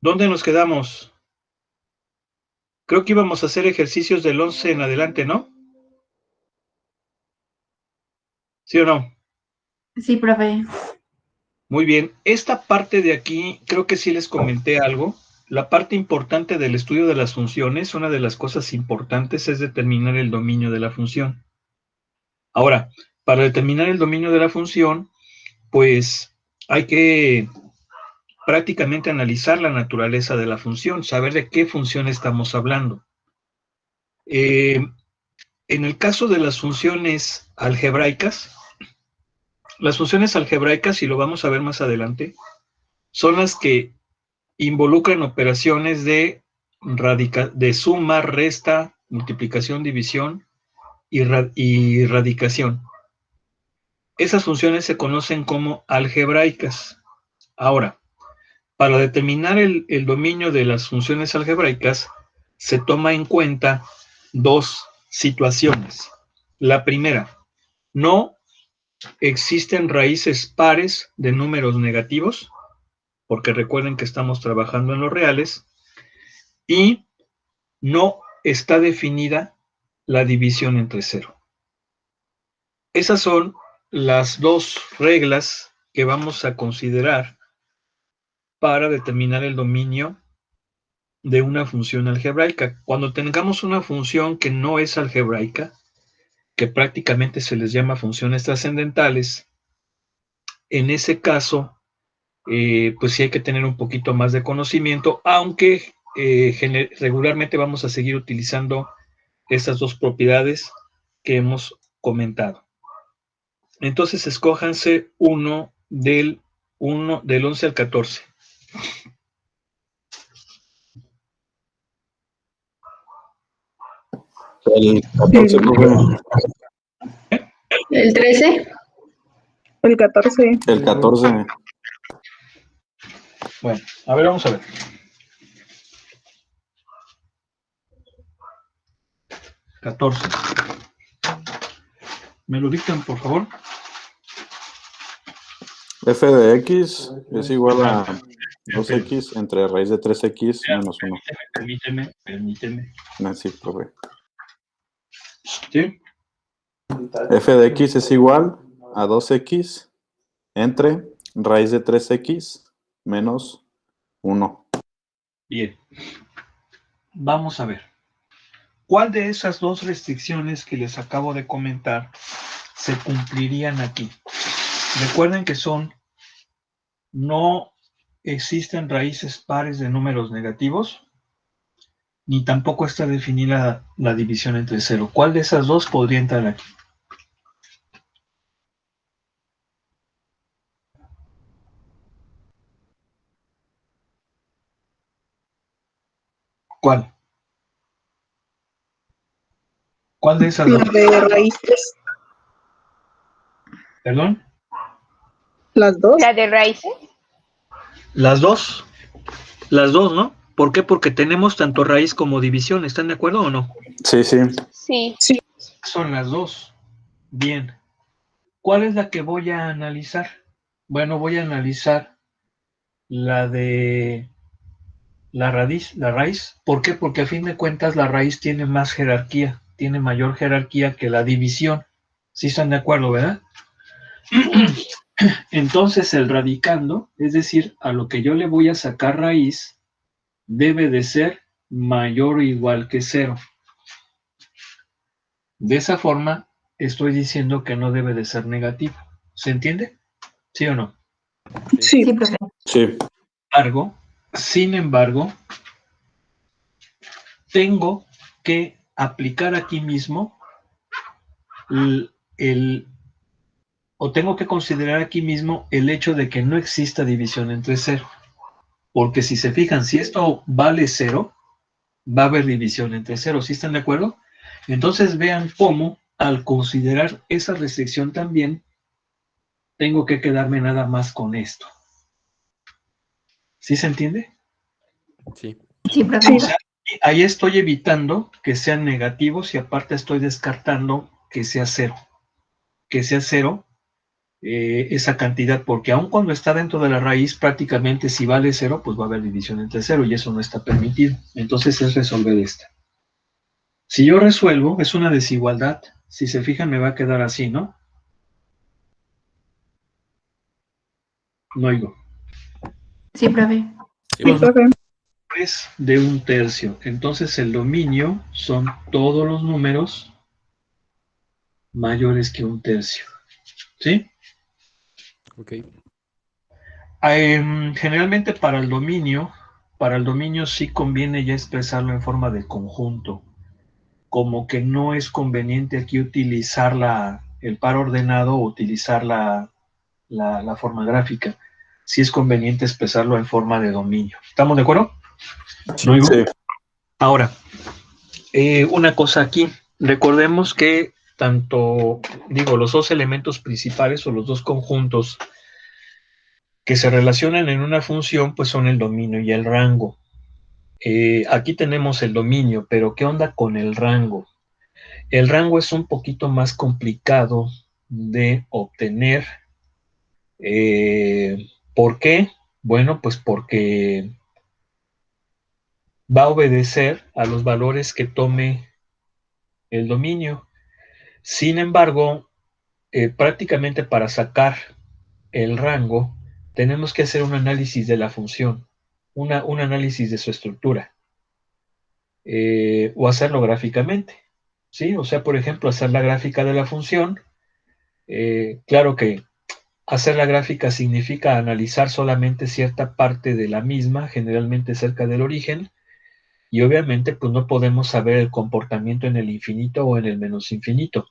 ¿Dónde nos quedamos? Creo que íbamos a hacer ejercicios del 11 en adelante, ¿no? ¿Sí o no? Sí, profe. Muy bien. Esta parte de aquí, creo que sí les comenté algo. La parte importante del estudio de las funciones, una de las cosas importantes es determinar el dominio de la función. Ahora, para determinar el dominio de la función, pues hay que prácticamente analizar la naturaleza de la función, saber de qué función estamos hablando. En el caso de las funciones algebraicas, y lo vamos a ver más adelante, son las que involucran operaciones de suma, resta, multiplicación, división y radicación. Esas funciones se conocen como algebraicas. Ahora, para determinar el dominio de las funciones algebraicas, se toma en cuenta dos situaciones. La primera, no existen raíces pares de números negativos, porque recuerden que estamos trabajando en los reales, y no está definida la división entre cero. Esas son las dos reglas que vamos a considerar para determinar el dominio de una función algebraica. Cuando tengamos una función que no es algebraica, que prácticamente se les llama funciones trascendentales, en ese caso, pues sí hay que tener un poquito más de conocimiento, aunque regularmente vamos a seguir utilizando estas dos propiedades que hemos comentado. Entonces, escójanse uno del 11 al 14. El 14, profe. ¿El 13? El 14. El 14. Bueno, a ver, vamos a ver. ¿Me lo dictan, por favor? F de X es igual a 2X entre raíz de 3X menos 1. Permíteme. Sí, profe. ¿Sí? F de X es igual a 2X entre raíz de 3X menos 1. Bien. Vamos a ver. ¿Cuál de esas dos restricciones que les acabo de comentar se cumplirían aquí? Recuerden que no existen raíces pares de números negativos, ni tampoco está definida la división entre cero. ¿Cuál de esas dos podría entrar aquí? ¿Cuál? ¿Cuál de esas dos? La de raíces. ¿Perdón? Las dos. ¿La de raíces? Las dos. Las dos, ¿no? ¿Por qué? Porque tenemos tanto raíz como división. ¿Están de acuerdo o no? Sí, sí. Sí. Son las dos. Bien. ¿Cuál es la que voy a analizar? Bueno, voy a analizar la de la raíz. ¿Por qué? Porque a fin de cuentas la raíz tiene más jerarquía, tiene mayor jerarquía que la división. ¿Sí están de acuerdo, verdad? Entonces el radicando, es decir, a lo que yo le voy a sacar raíz, debe de ser mayor o igual que 0. De esa forma, estoy diciendo que no debe de ser negativo. ¿Se entiende? ¿Sí o no? Sí. Sí, profe. Sí. Sin embargo, tengo que aplicar aquí mismo o tengo que considerar aquí mismo el hecho de que no exista división entre 0. Porque si se fijan, si esto vale 0, va a haber división entre 0. ¿Sí están de acuerdo? Entonces vean cómo, al considerar esa restricción también, tengo que quedarme nada más con esto. ¿Sí se entiende? Sí. Sí, profe. O sea, ahí estoy evitando que sean negativos y aparte estoy descartando que sea 0. Que sea 0 esa cantidad, porque aun cuando está dentro de la raíz, prácticamente si vale 0, pues va a haber división entre 0 y eso no está permitido. Entonces es resolver esta. Si yo resuelvo, es una desigualdad. Si se fijan, me va a quedar así, ¿no? No oigo. Sí, profe. Sí, Los profe. valores de 1/3. Entonces el dominio son todos los números mayores que 1/3. ¿Sí? Ok. Generalmente para el dominio sí conviene ya expresarlo en forma de conjunto. Como que no es conveniente aquí utilizar el par ordenado o utilizar la forma gráfica. Sí es conveniente expresarlo en forma de dominio. ¿Estamos de acuerdo? ¿No oigo? Sí. Ahora, una cosa aquí. Recordemos que los dos elementos principales o los dos conjuntos que se relacionan en una función, pues son el dominio y el rango. Aquí tenemos el dominio, pero ¿qué onda con el rango? El rango es un poquito más complicado de obtener. ¿Por qué? Bueno, pues porque va a obedecer a los valores que tome el dominio. Sin embargo, prácticamente para sacar el rango, tenemos que hacer un análisis de la función, un análisis de su estructura, o hacerlo gráficamente. ¿Sí? O sea, por ejemplo, hacer la gráfica de la función. Claro que hacer la gráfica significa analizar solamente cierta parte de la misma, generalmente cerca del origen, y obviamente pues no podemos saber el comportamiento en el infinito o en el menos infinito.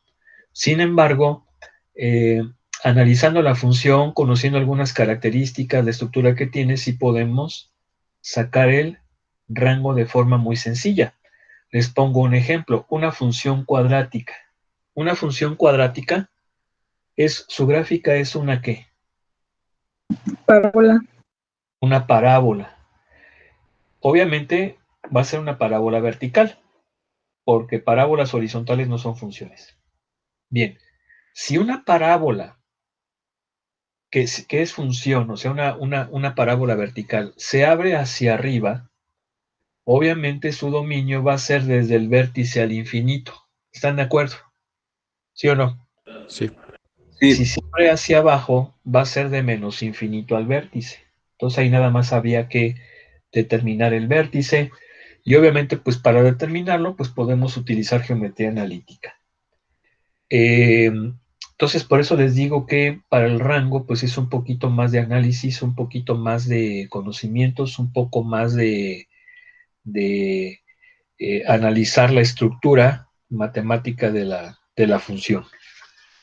Sin embargo, eh, analizando la función, conociendo algunas características de estructura que tiene, sí podemos sacar el rango de forma muy sencilla. Les pongo un ejemplo, una función cuadrática. Una función cuadrática su gráfica es una ¿qué? Parábola. Una parábola. Obviamente va a ser una parábola vertical, porque parábolas horizontales no son funciones. Bien, si una parábola que es función, o sea, una parábola vertical, se abre hacia arriba, obviamente su dominio va a ser desde el vértice al infinito. ¿Están de acuerdo? ¿Sí o no? Sí. Si se abre hacia abajo, va a ser de menos infinito al vértice. Entonces ahí nada más había que determinar el vértice y obviamente pues para determinarlo pues podemos utilizar geometría analítica. Entonces por eso les digo que para el rango pues es un poquito más de análisis, un poquito más de conocimientos, un poco más de analizar la estructura matemática de la función.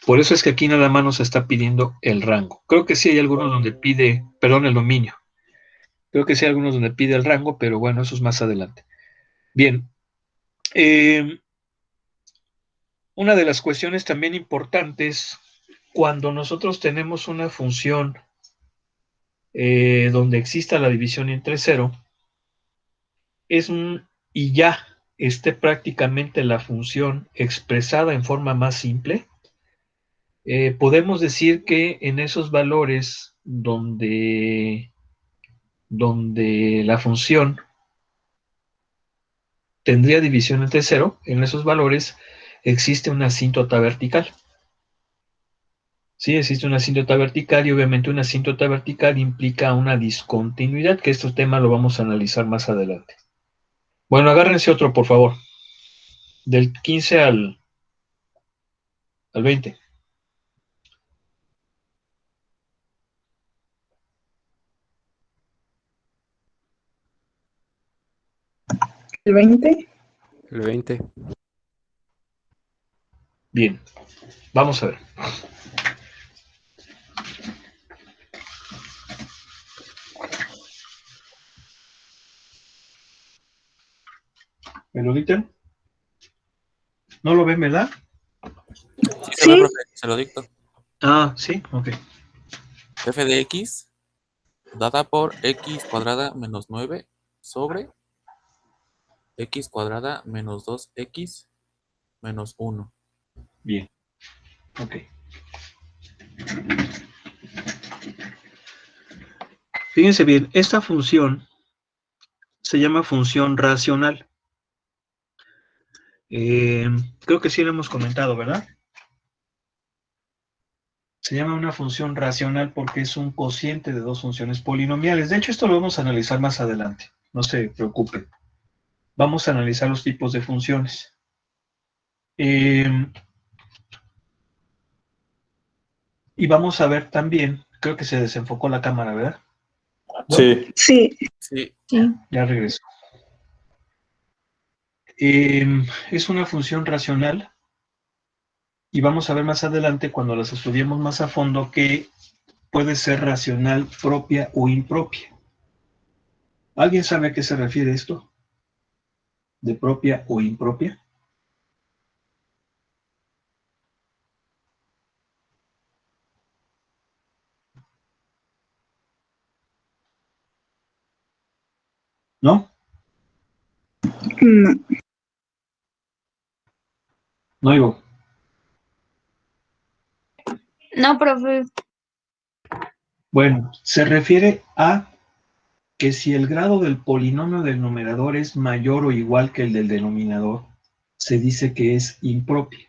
Por eso es que aquí nada más nos está pidiendo el rango. Creo que sí hay algunos donde pide, perdón, el dominio. Creo que sí hay algunos donde pide el rango, pero bueno, eso es más adelante. Bien. Una de las cuestiones también importantes, cuando nosotros tenemos una función donde exista la división entre 0, y ya esté prácticamente la función expresada en forma más simple, podemos decir que en esos valores donde la función tendría división entre 0, en esos valores existe una asíntota vertical. Sí, existe una asíntota vertical y obviamente una asíntota vertical implica una discontinuidad, que este tema lo vamos a analizar más adelante. Bueno, agárrense otro, por favor. Del 15 al 20. El 20. El 20. Bien, vamos a ver. ¿Me lo dictan? ¿No lo ven, verdad? Sí, se ve, Sí. profe, se lo dicto. Ah, sí, ok. F de X dada por X cuadrada menos 9 sobre X cuadrada menos 2X menos 1. Bien, ok. Fíjense bien, esta función se llama función racional. Creo que sí lo hemos comentado, ¿verdad? Se llama una función racional porque es un cociente de dos funciones polinomiales. De hecho, esto lo vamos a analizar más adelante. No se preocupen. Vamos a analizar los tipos de funciones. Y vamos a ver también, creo que se desenfocó la cámara, ¿verdad? ¿No? Sí. Sí. Sí. Sí. Ya regreso. Es una función racional y vamos a ver más adelante, cuando las estudiemos más a fondo, que puede ser racional propia o impropia. ¿Alguien sabe a qué se refiere esto? ¿De propia o impropia? ¿No? No. No oigo. No, profe. Bueno, se refiere a que si el grado del polinomio del numerador es mayor o igual que el del denominador, se dice que es impropia.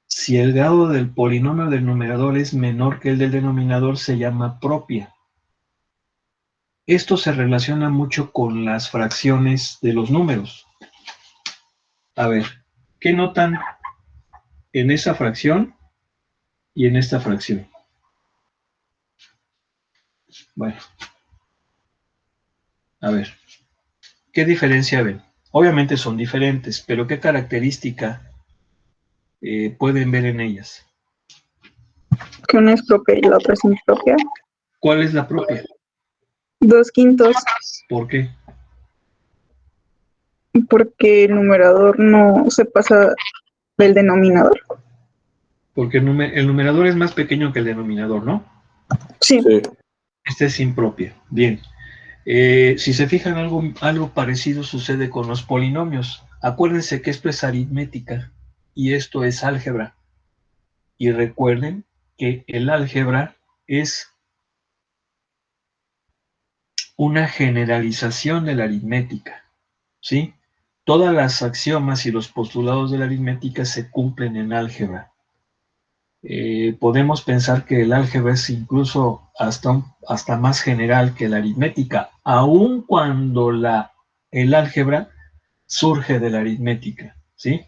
Si el grado del polinomio del numerador es menor que el del denominador, se llama propia. Esto se relaciona mucho con las fracciones de los números. A ver, ¿qué notan en esa fracción y en esta fracción? Bueno, a ver, ¿qué diferencia ven? Obviamente son diferentes, pero ¿qué característica pueden ver en ellas? Que una es propia y la otra es impropia. ¿Cuál es la propia? 2/5, ¿Por qué? porque el numerador no se pasa del denominador. Porque el numerador es más pequeño que el denominador, ¿no? Sí. Sí. Esta es impropia. Bien. Si se fijan, algo parecido sucede con los polinomios. Acuérdense que esto es aritmética y esto es álgebra. Y recuerden que el álgebra es una generalización de la aritmética, ¿sí? Todas las axiomas y los postulados de la aritmética se cumplen en álgebra. Podemos pensar que el álgebra es incluso hasta más general que la aritmética, aun cuando el álgebra surge de la aritmética, ¿sí?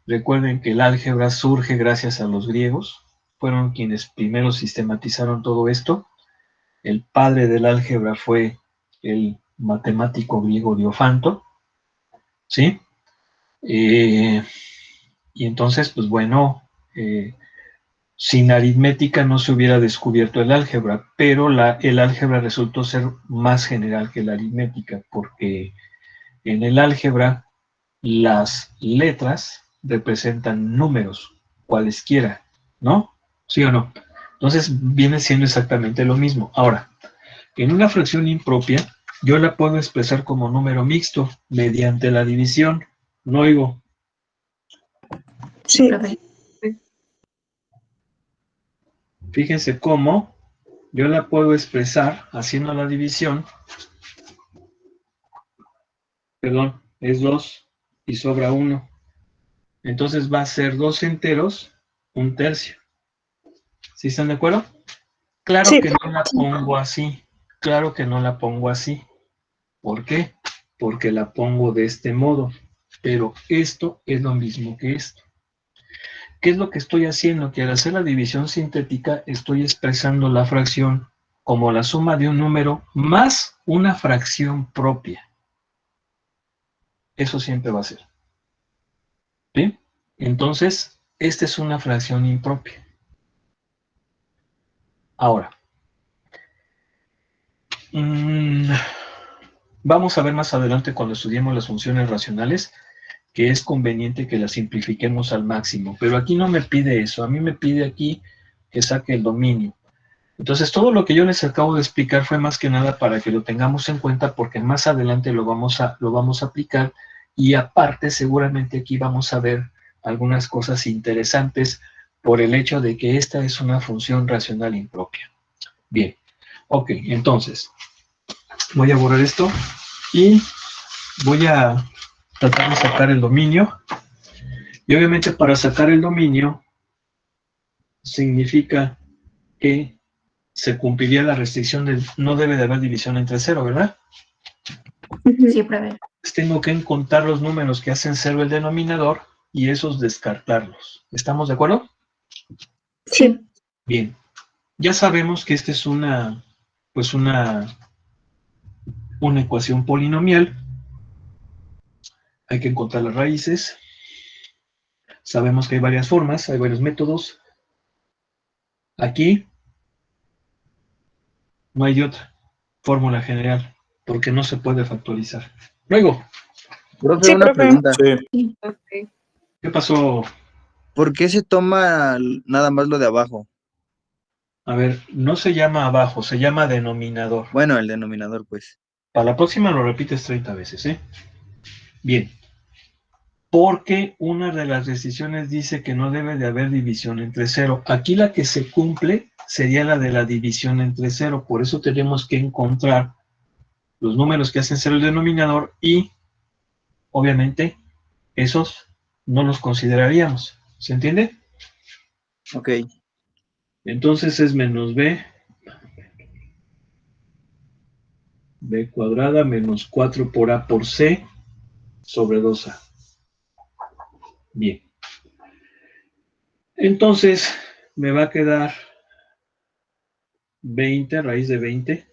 Recuerden que el álgebra surge gracias a los griegos, fueron quienes primero sistematizaron todo esto. El padre del álgebra fue el matemático griego Diofanto, ¿sí? Y entonces, pues bueno, sin aritmética no se hubiera descubierto el álgebra, pero el álgebra resultó ser más general que la aritmética, porque en el álgebra las letras representan números, cualesquiera, ¿no? ¿Sí o no? Entonces viene siendo exactamente lo mismo. Ahora, en una fracción impropia, yo la puedo expresar como número mixto mediante la división. No oigo. Sí, Sí. profe. Fíjense cómo yo la puedo expresar haciendo la división. Perdón, es 2 y sobra 1. Entonces va a ser 2 enteros, 1/3. ¿Sí están de acuerdo? Claro Sí. que no la pongo así. Claro que no la pongo así. ¿Por qué? Porque la pongo de este modo. Pero esto es lo mismo que esto. ¿Qué es lo que estoy haciendo? Que al hacer la división sintética estoy expresando la fracción como la suma de un número más una fracción propia. Eso siempre va a ser. ¿Sí? Entonces, esta es una fracción impropia. Ahora, vamos a ver más adelante cuando estudiemos las funciones racionales que es conveniente que las simplifiquemos al máximo, pero aquí no me pide eso, a mí me pide aquí que saque el dominio. Entonces, todo lo que yo les acabo de explicar fue más que nada para que lo tengamos en cuenta, porque más adelante lo vamos a aplicar, y aparte seguramente aquí vamos a ver algunas cosas interesantes por el hecho de que esta es una función racional impropia. Bien, ok, entonces voy a borrar esto y voy a tratar de sacar el dominio. Y obviamente para sacar el dominio significa que se cumpliría la restricción de no debe de haber división entre cero, ¿verdad? Sí, profe. Tengo que encontrar los números que hacen cero el denominador y esos descartarlos. ¿Estamos de acuerdo? Sí. Bien. Ya sabemos que esta es una ecuación polinomial. Hay que encontrar las raíces. Sabemos que hay varias formas, hay varios métodos. Aquí no hay de otra fórmula general, porque no se puede factorizar. Luego, Profe, Sí, una profe. pregunta. Sí, ¿qué pasó? ¿Por qué se toma nada más lo de abajo? A ver, no se llama abajo, se llama denominador. Bueno, el denominador, pues. Para la próxima lo repites 30 veces, ¿eh? Bien. Porque una de las decisiones dice que no debe de haber división entre cero. Aquí la que se cumple sería la de la división entre cero. Por eso tenemos que encontrar los números que hacen cero el denominador y, obviamente, esos no los consideraríamos. ¿Se entiende? Ok. Entonces es menos b cuadrada menos 4 por a por c sobre 2a. Bien. Entonces me va a quedar 20, raíz de 20.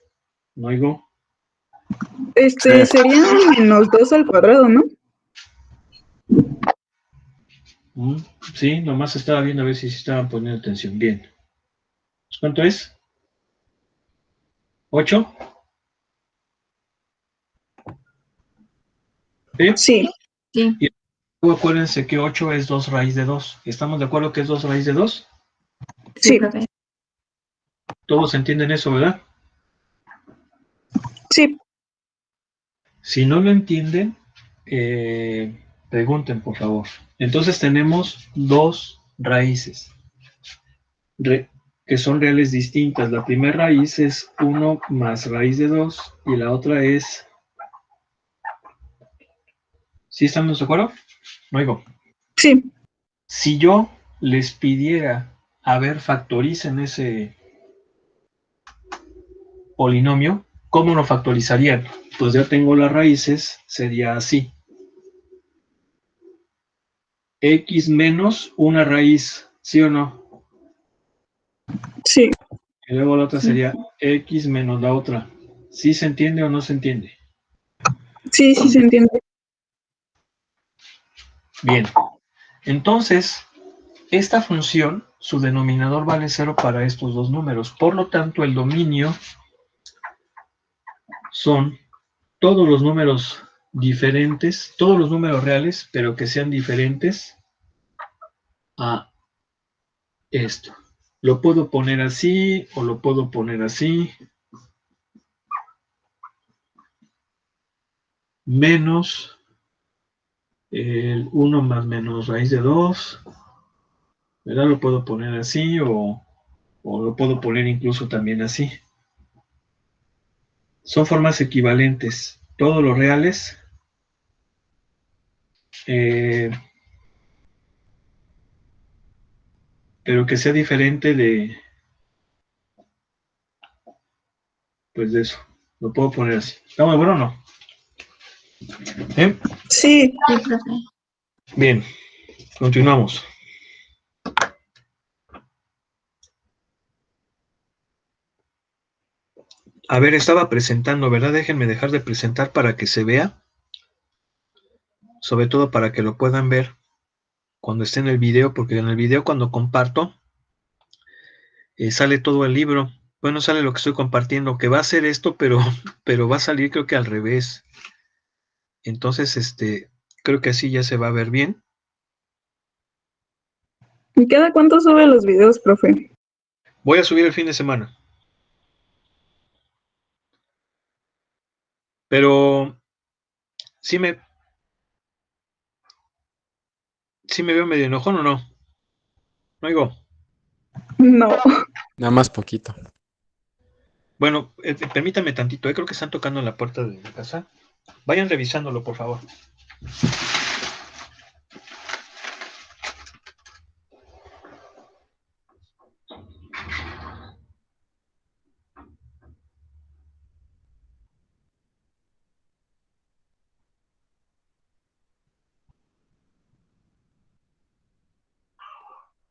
No oigo. Sí. Sería menos 2 al cuadrado, ¿no? Sí, nomás estaba viendo a ver si estaban poniendo atención. Bien. ¿Cuánto es? ¿8? ¿Sí? Sí, Sí. Y luego acuérdense que 8 es 2 raíz de 2. ¿Estamos de acuerdo que es 2 raíz de 2? Sí, sí, profe. Todos entienden eso, ¿verdad? sí. Si no lo entienden, pregunten, por favor. Entonces tenemos dos raíces que son reales distintas. La primera raíz es 1 más raíz de 2 y la otra es... ¿Sí estamos de acuerdo? No oigo. Sí, Si yo les pidiera, a ver, factoricen ese polinomio, ¿cómo lo factorizarían? Pues ya tengo las raíces, sería así. X menos una raíz, ¿sí o no? sí, Y luego la otra sería X menos la otra. ¿Sí se entiende o no se entiende? sí, sí se entiende. Bien. Entonces, esta función, su denominador vale 0 para estos dos números. Por lo tanto, el dominio son todos los números diferentes, todos los números reales, pero que sean diferentes a esto. Lo puedo poner así o lo puedo poner así. Menos el 1 más menos raíz de 2. ¿Verdad? Lo puedo poner así o lo puedo poner incluso también así. Son formas equivalentes. Todos los reales. Pero que sea diferente de, pues de eso. Lo puedo poner así. ¿Está muy bueno o no? ¿Eh? Sí, Sí, profe. Bien, continuamos. A ver, estaba presentando, ¿verdad? Déjenme dejar de presentar para que se vea. Sobre todo para que lo puedan ver cuando esté en el video, porque en el video cuando comparto, sale todo el libro. Bueno, sale lo que estoy compartiendo, que va a ser esto, pero va a salir creo que al revés. Entonces, creo que así ya se va a ver bien. ¿y cada cuánto sube los videos, profe? Voy a subir el fin de semana. Pero sí me veo medio enojón o no. No oigo. No. Nada más poquito. Bueno, permítame tantito, creo que están tocando en la puerta de mi casa. Vayan revisándolo, por favor.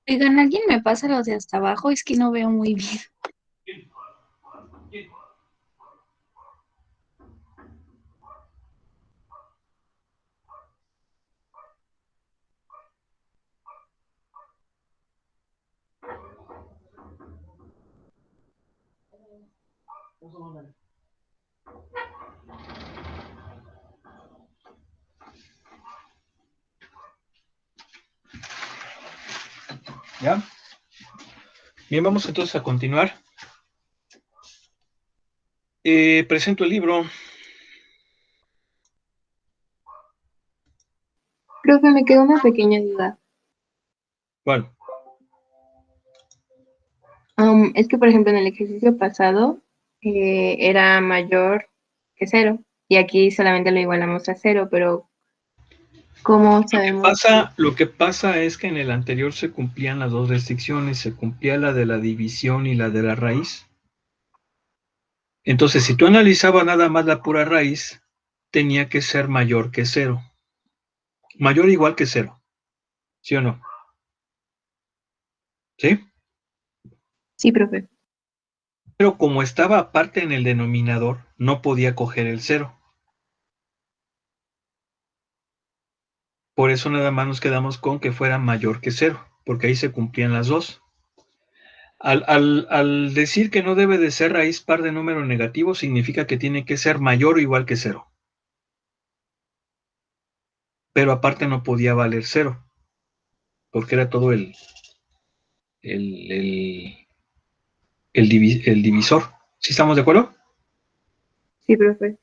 Oigan, ¿alguien me pasa los de hasta abajo? Es que no veo muy bien. ¿Ya? Bien, vamos entonces a continuar. Presento el libro. Profe, me quedó una pequeña duda. ¿Cuál? Es que, por ejemplo, en el ejercicio pasado era mayor que 0 y aquí solamente lo igualamos a 0, pero ¿cómo sabemos? Lo que pasa es que en el anterior se cumplían las dos restricciones, se cumplía la de la división y la de la raíz. Entonces, si tú analizabas nada más la pura raíz, tenía que ser mayor que 0. Mayor o igual que 0. ¿Sí o no? ¿Sí? Sí, profe. Pero como estaba aparte en el denominador, no podía coger el 0. Por eso nada más nos quedamos con que fuera mayor que 0, porque ahí se cumplían las dos. Al decir que no debe de ser raíz par de número negativo, significa que tiene que ser mayor o igual que 0. Pero aparte no podía valer 0, porque era todo el divisor. ¿Sí estamos de acuerdo? Sí, profe.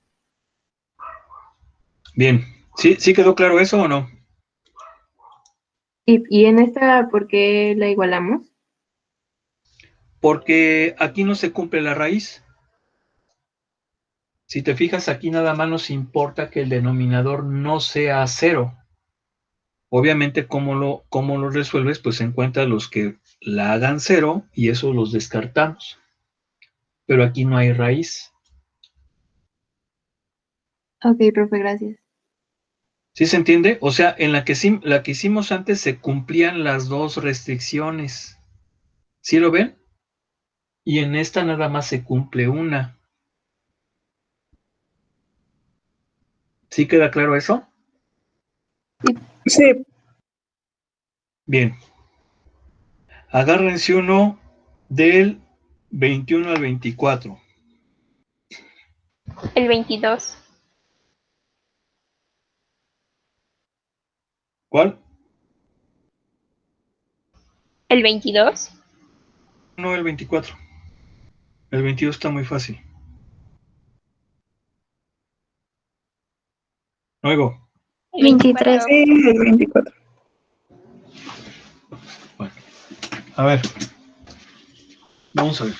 Bien. ¿Sí quedó claro eso o no? ¿Y en esta por qué la igualamos? Porque aquí no se cumple la raíz. Si te fijas, aquí nada más nos importa que el denominador no sea 0. Obviamente, ¿cómo lo resuelves? Pues encuentras los que la hagan 0 y esos los descartamos. Pero aquí no hay raíz. Ok, profe, gracias. ¿Sí se entiende? O sea, en la que hicimos antes se cumplían las dos restricciones. ¿Sí lo ven? Y en esta nada más se cumple una. ¿Sí queda claro eso? Sí. Bien. Agárrense uno del 21 al 24. El 22. ¿Cuál? El 22. No, el 24. El 22 está muy fácil. Luego. El 24. Sí, el 24. Bueno, a ver. Vamos a ver.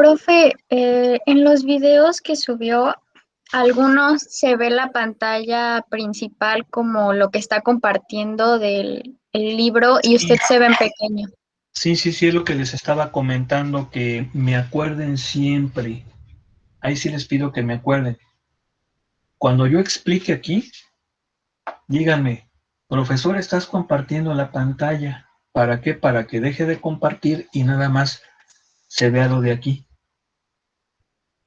profe, en los videos que subió, algunos se ve la pantalla principal como lo que está compartiendo del el libro y usted se ve en pequeño. Sí, es lo que les estaba comentando, que me acuerden siempre. Ahí sí les pido que me acuerden. Cuando yo explique aquí, díganme, profesor, estás compartiendo la pantalla. ¿Para qué? Para que deje de compartir y nada más se vea lo de aquí.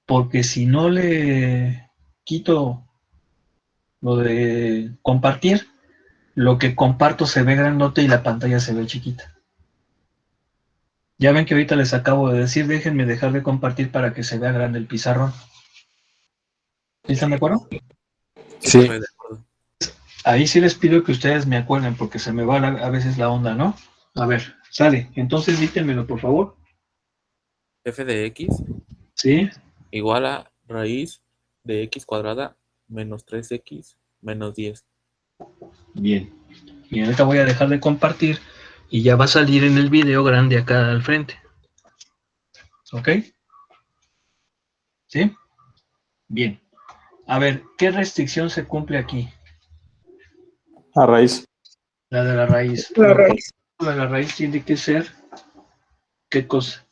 Porque si no le quito lo de compartir, lo que comparto se ve grandote y la pantalla se ve chiquita. Ya ven que ahorita les acabo de decir, déjenme dejar de compartir para que se vea grande el pizarrón. ¿Sí están de acuerdo? Sí. Profe, de acuerdo. Ahí sí les pido que ustedes me acuerden porque se me va a veces la onda, ¿no? A ver, sale. Entonces dítenmelo, por favor. F de X ¿Sí? igual a raíz de X cuadrada menos 3X menos 10. Bien. Y ahorita voy a dejar de compartir y ya va a salir en el video grande acá al frente. ¿Ok? ¿Sí? Bien. A ver, ¿qué restricción se cumple aquí? A raíz. La de la raíz. La raíz. La de la raíz tiene que ser, ¿qué cosa?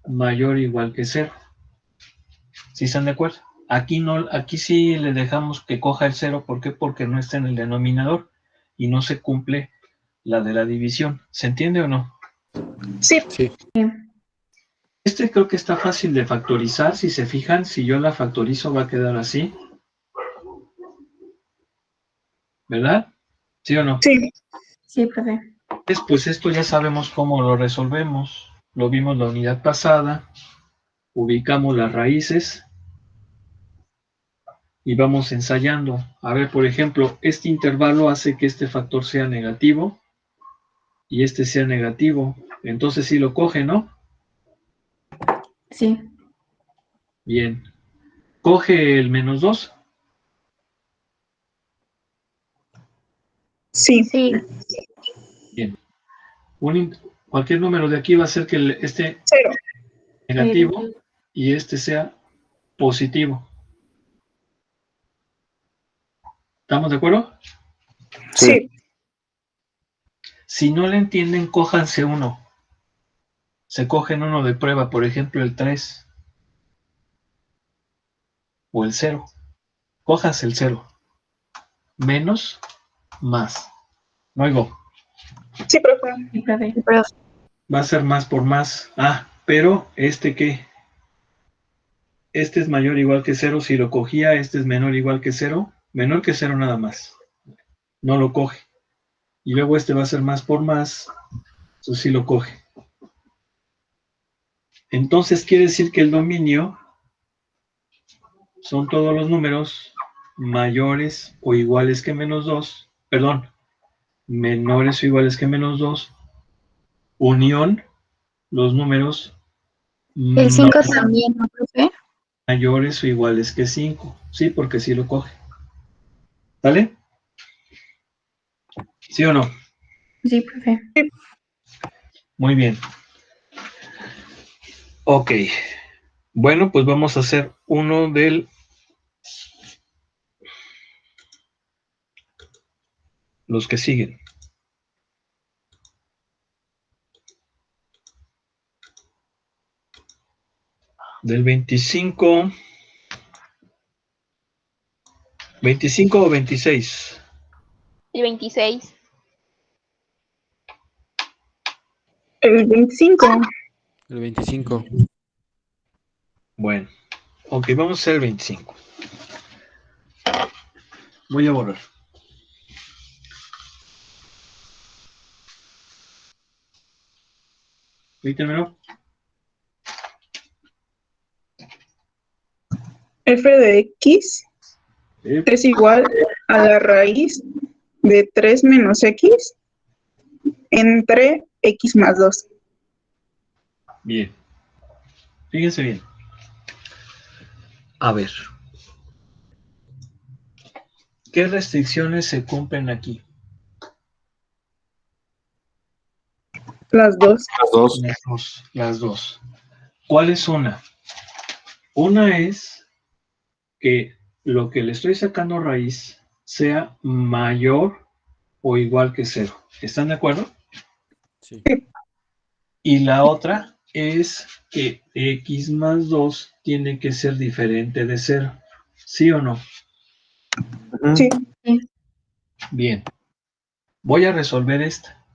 Mayor o igual que 0. ¿Sí están de acuerdo? Aquí no, aquí sí le dejamos que coja el 0. ¿Por qué? Porque no está en el denominador y no se cumple la de la división. ¿Se entiende o no? Sí. Sí. Este creo que está fácil de factorizar. Si se fijan, si yo la factorizo va a quedar así. ¿Verdad? ¿Sí o no? Sí. Sí, profe. Pues esto ya sabemos cómo lo resolvemos. Lo vimos la unidad pasada. Ubicamos las raíces y vamos ensayando. A ver, por ejemplo, este intervalo hace que este factor sea negativo y este sea negativo. Entonces sí lo coge, ¿no? Sí. Bien. ¿Coge el -2? Sí. Sí, Bien. Cualquier número de aquí va a hacer que este 0. negativo y este sea positivo. ¿Estamos de acuerdo? Sí. Si no le entienden, cójanse uno. Se cogen uno de prueba, por ejemplo, el 3 o el 0. Cójanse el 0. Menos, más. No oigo. Sí, profe. Sí, profe. pero Va a ser más por más. Ah, pero ¿este qué? Este es mayor o igual que 0. Si lo cogía, este es menor o igual que 0. Menor que 0 nada más. No lo coge. Y luego este va a ser más por más. Eso sí lo coge. Entonces quiere decir que el dominio son todos los números mayores o iguales que -2. Perdón, menores o iguales que -2. Unión, los números el 5 también, ¿no, profe? mayores o iguales que 5. Sí, porque sí lo coge. ¿Vale? ¿Sí o no? Sí, profe. Muy bien. Ok. Bueno, pues vamos a hacer uno del... los que siguen. Del 25... 25 o 26. El 26. El 25. El 25. Bueno. Ok, vamos a hacer el 25. Voy a borrar. ¿Y terminó? F de X es igual a la raíz de 3 menos X entre X más 2. Bien. Fíjense bien. A ver. ¿Qué restricciones se cumplen aquí? Las dos. Las dos. Las dos. ¿Cuál es una? Una es que lo que le estoy sacando raíz sea mayor o igual que 0. ¿Están de acuerdo? Sí. Y la otra es que X más 2 tiene que ser diferente de 0. ¿Sí o no? Sí. Bien. Voy a resolver esta.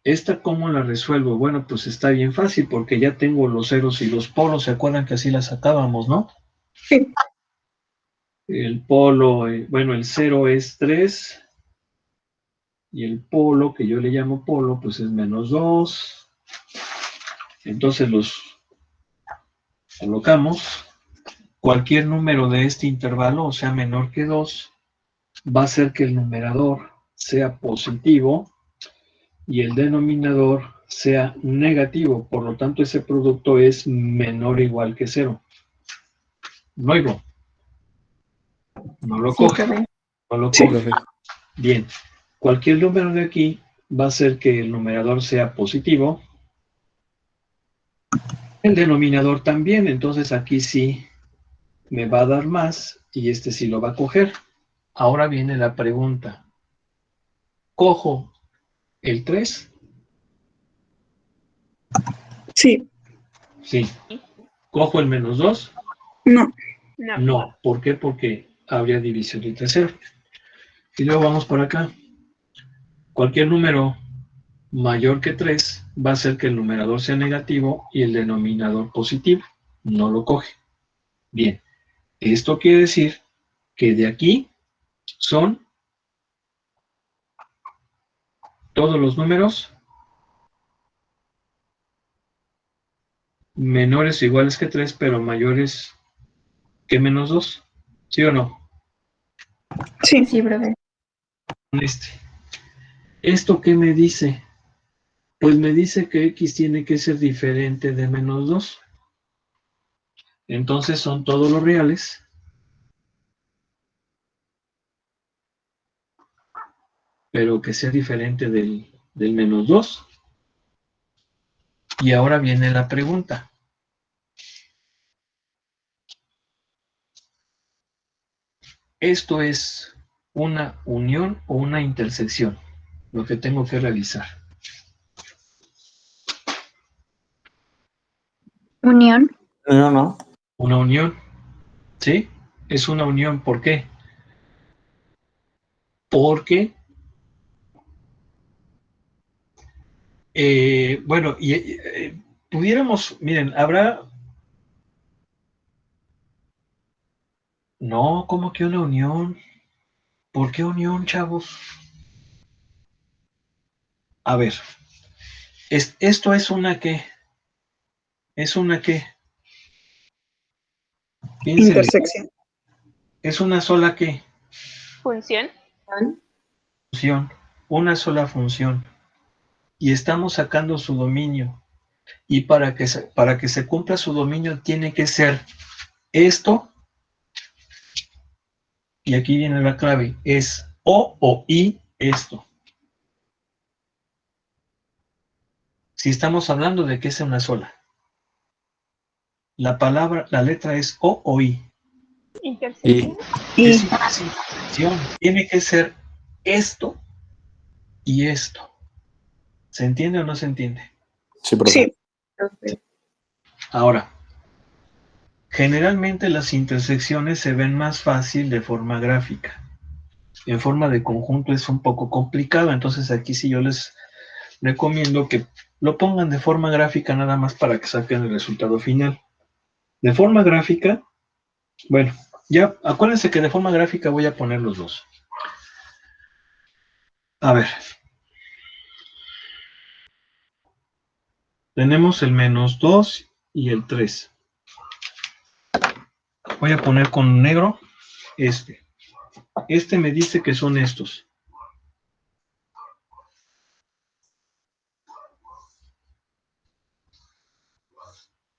¿Esta cómo la resuelvo? Bueno, pues está bien fácil porque ya tengo los ceros y los polos. ¿Se acuerdan que así las sacábamos, no? Sí. El polo, bueno, el 0 es 3 y el polo, que yo le llamo polo, pues es -2. Entonces los colocamos. Cualquier número de este intervalo, o sea, menor que 2, va a hacer que el numerador sea positivo y el denominador sea negativo. Por lo tanto, ese producto es menor o igual que 0. No oigo. No lo Sí, coge. profe. No lo Sí. coge. Bien. Cualquier número de aquí va a hacer que el numerador sea positivo. El denominador también, entonces aquí sí me va a dar más y este sí lo va a coger. Ahora viene la pregunta. ¿Cojo el 3? Sí. Sí. ¿Cojo el menos 2? No. No. No. ¿Por qué? Porque habría división entre 0. Y luego vamos por acá. Cualquier número mayor que 3 va a hacer que el numerador sea negativo y el denominador positivo. No lo coge. Bien. Esto quiere decir que de aquí son todos los números menores o iguales que 3, pero mayores que menos 2. ¿Sí o no? Sí. Sí, profe. ¿Esto qué me dice? Pues me dice que x tiene que ser diferente de menos 2. Entonces son todos los reales pero que sea diferente del menos 2. Y ahora viene la pregunta. ¿Esto es una unión o una intersección? Lo que tengo que realizar. Unión. Yo no. Una unión, ¿sí? Es una unión, ¿por qué? Porque, bueno, pudiéramos, miren, habrá... No, ¿cómo que una unión? ¿Por qué unión, chavos? A ver, ¿esto es una qué? ¿Es una qué? Piénsenle. Intersección. ¿Es una sola qué? Función. Función, una sola función. Y estamos sacando su dominio. Y para que se cumpla su dominio tiene que ser esto. Y aquí viene la clave. Es o y esto. Si estamos hablando de que es una sola. La letra es o y. Intersección. Y Es intersección. Tiene que ser esto y esto. ¿Se entiende o no se entiende? Sí, profe. sí. Profe. Ahora, generalmente las intersecciones se ven más fácil de forma gráfica. En forma de conjunto es un poco complicado, entonces aquí sí yo les recomiendo que lo pongan de forma gráfica nada más para que saquen el resultado final. De forma gráfica, bueno, ya acuérdense que de forma gráfica voy a poner los dos. A ver. Tenemos el menos 2 y el 3. Voy a poner con negro este. Este me dice que son estos.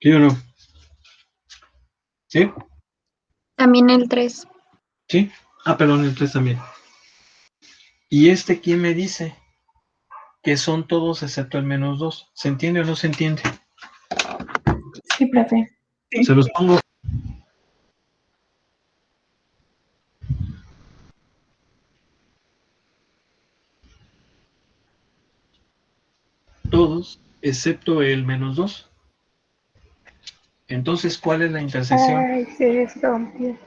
¿Sí o no? ¿Sí? También el 3. ¿Sí? Ah, perdón, el 3 también. ¿Y este quién me dice? Que son todos excepto el menos 2. ¿Se entiende o no se entiende? Sí, profe. Se los pongo. Todos excepto el menos 2. Entonces, ¿cuál es la intersección? Ay, se rompió.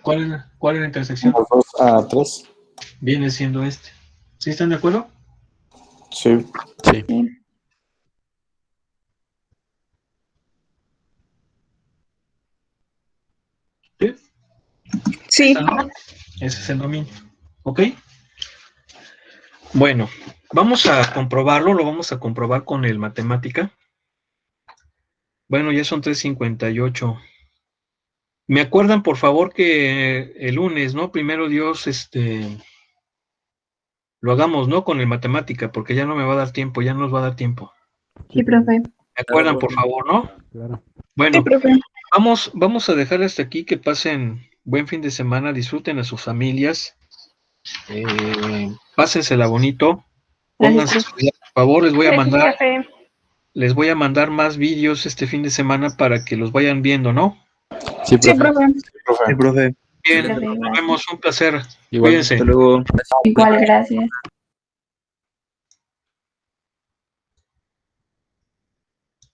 ¿Cuál es la intersección? 2 a 3. Viene siendo este. ¿Sí están de acuerdo? Sí. Sí. ¿Sí? Sí. Ese es el dominio. ¿Ok? Bueno, vamos a comprobarlo, lo vamos a comprobar con el matemática. Bueno, ya son 3:58. Me acuerdan, por favor, que el lunes, ¿no? Primero Dios, lo hagamos, ¿no? Con el matemática, porque ya no me va a dar tiempo, ya no nos va a dar tiempo. Sí, profe. Me acuerdan, por favor, ¿no? Claro. Bueno, Sí, profe. vamos a dejar hasta aquí que pasen buen fin de semana, disfruten a sus familias, pásensela bonito, pónganse a estudiar, por favor, les voy a mandar más vídeos este fin de semana para que los vayan viendo, ¿no? Sí, Sí, profe. profe. Sí, profe. Bien, Profe, nos gracias. vemos, un placer. Igual. Cuídense. Hasta luego. Igual, gracias.